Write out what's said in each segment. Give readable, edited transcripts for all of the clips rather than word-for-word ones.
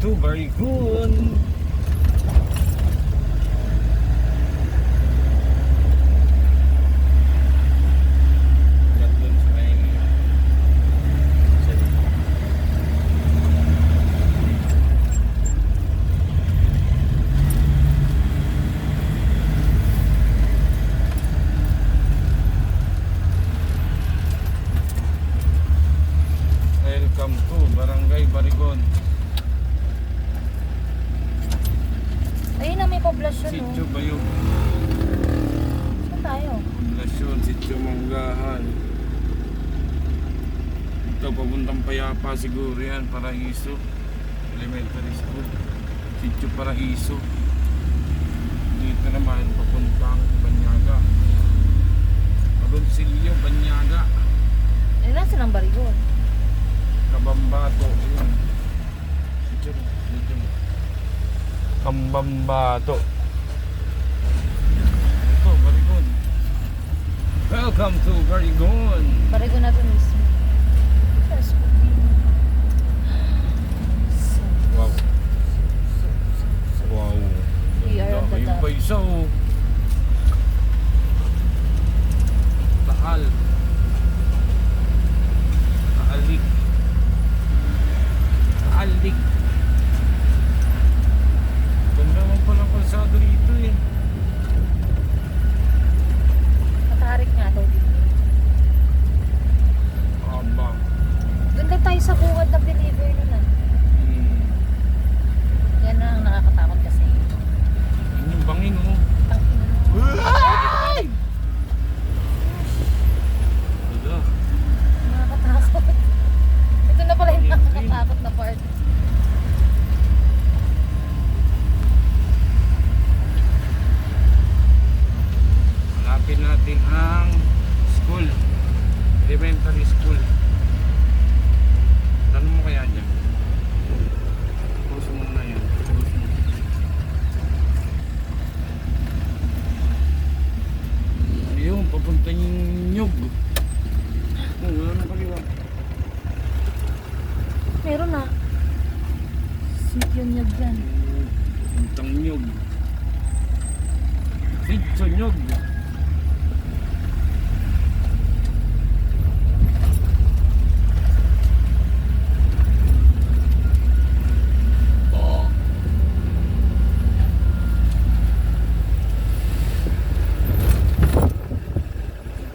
to Barigon. Nandun sa may welcome to Barangay Barigon. Ayun na, may poblasyon, Sitio no? Bayog. Saan tayo? Poblasyon, Sitio Manggahan. Ito, papuntang Payapa siguro yan, Paraiso. Elementary School. Sitio Paraiso. Dito naman, papuntang Banyaga. Agoncillo, Banyaga. Eh, nasa ng Barigon? Kabambato. Yun. Sitio. Kambambato. Ito, Barigon. Welcome to Barigon. Barigon na ito mismo. Yes, Wow. Wow. We are on the Yung top. pa isa oh. Tahal. Tahalik. Tahalik. Ganda mo palang kalsado rito eh. Matarik nga daw dito. Aba. Doon lang tayo sa bungad ng believer nun, ah. Hmm. Yan ang nakakatakot kasi. Yun yung bangin oh. Tangina mo. Ay! Wala. Nakakatakot. Ito na pala yung Ayun, nakakatakot na part. Hanapin natin ang school. Elementary school. Tanong mo kaya dyan? Puso mo na yan. Puso mo. Ayun, papunta yung nyug. Oh, wala na kaliwa. Meron na. Sityo niya dyan. Papuntang nyug. Sityo nyug.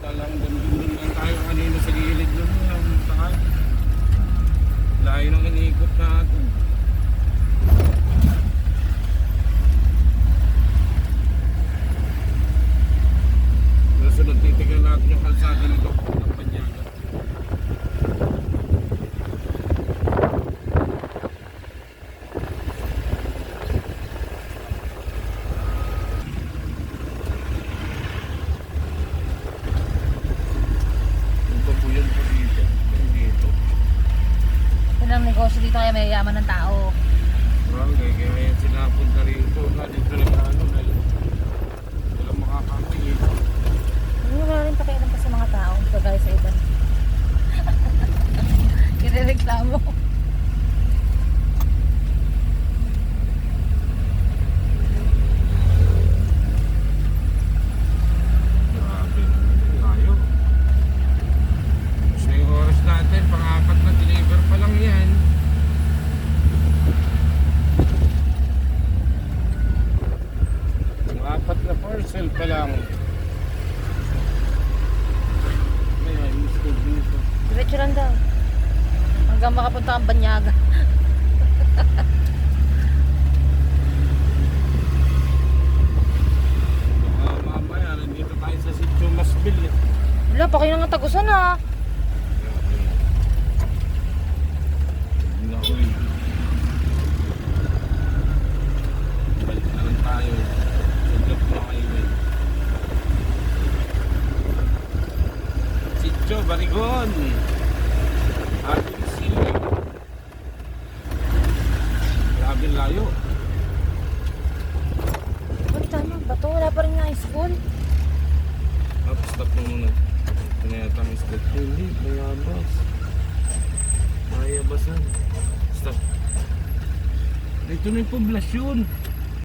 Talang dun lang tayo kanina sa gilid doon ng tahan. Layo ng iniikot natin. Sunod titigan natin yung kalsada nito ng Banyaga. Ito po yan po dito. Dito. Ito lang negosyo dito kaya may yaman ng tao. Well, kaya yan sila punta rito. Dito lang ano dahil walang makakapit. Wala rin pakialam pa sa mga tao. Kagaya sa iba. Kirereklamo. Grabe naman yun, layo. Gusto yung oras natin, pang-apat na deliver pa lang yan. Pang-apat na parcel pa lang. May ayos ko dito. Diretso lang daw. Hanggang makapunta ang Banyaga. Baka mamaya, nandito tayo sa Sitio Masbil eh. Wala, pa kayo nang tagusan, ah. Naku eh. Balik na lang tayo. Sa Block na Highway. Sitio Barigon. Ating sila. Grabe layo. Uy, tama. Bato, wala pa rin nga school. Stop mo muna. Ito na yata ang stop. Hindi, mayabas. Mayabasan. Stop. Ito na yung poblasyon.